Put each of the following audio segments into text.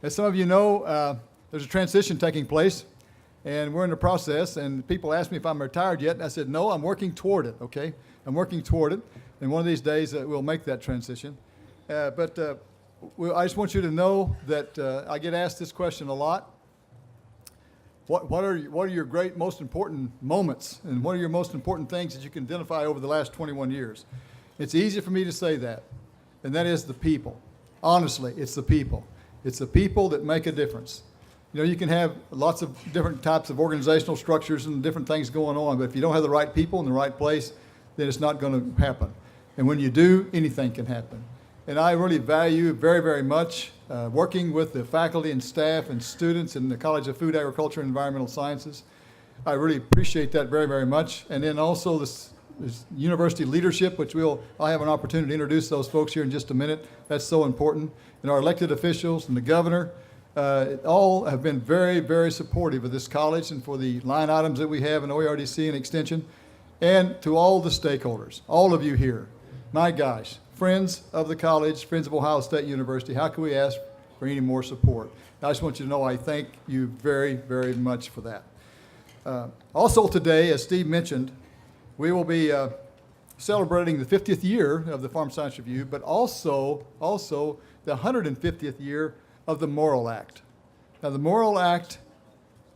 As some of you know, there's a transition taking place, and we're in the process, and people ask me if I'm retired yet, and I said, no, I'm working toward it, okay? I'm working toward it, and one of these days we'll make that transition. I just want you to know that I get asked this question a lot. What are your great, most important moments, and what are your most important things that you can identify over the last 21 years? It's easy for me to say that, and that is the people. Honestly, it's the people. It's the people that make a difference. You know, you can have lots of different types of organizational structures and different things going on, but if you don't have the right people in the right place, then it's not going to happen. And when you do, anything can happen. And I really value very, very much working with the faculty and staff and students in the College of Food, Agriculture, and Environmental Sciences. I really appreciate that very, very much. And then also this university leadership, which I'll have an opportunity to introduce those folks here in just a minute. That's so important. And our elected officials and the governor, all have been very, very supportive of this college and for the line items that we have in OERDC and Extension. And to all the stakeholders, all of you here, my gosh, friends of the college, friends of Ohio State University, how can we ask for any more support? I just want you to know I thank you very, very much for that. Also today, as Steve mentioned, we will be celebrating the 50th year of the Farm Science Review, but also the 150th year of the Morrill Act. Now, the Morrill Act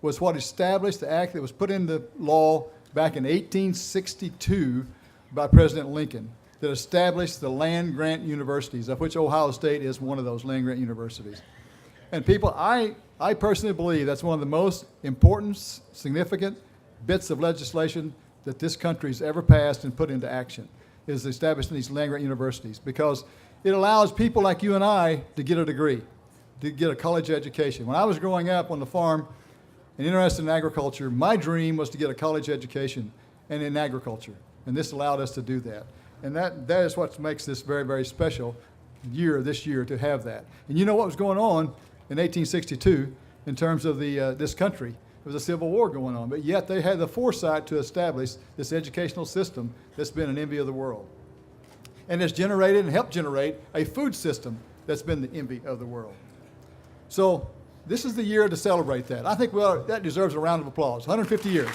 was what established the act that was put into law back in 1862 by President Lincoln that established the land-grant universities, of which Ohio State is one of those land-grant universities. And people, I personally believe that's one of the most important, significant bits of legislation that this country's ever passed and put into action, is establishing these land-grant universities, because it allows people like you and I to get a degree, to get a college education. When I was growing up on the farm and interested in agriculture, my dream was to get a college education and in agriculture, and this allowed us to do that. And that is what makes this very, very special this year to have that. And you know what was going on in 1862 in terms of this country? There was a civil war going on, but yet they had the foresight to establish this educational system that's been an envy of the world. And it's generated and helped generate a food system that's been the envy of the world. So this is the year to celebrate that. I think that deserves a round of applause. 150 years.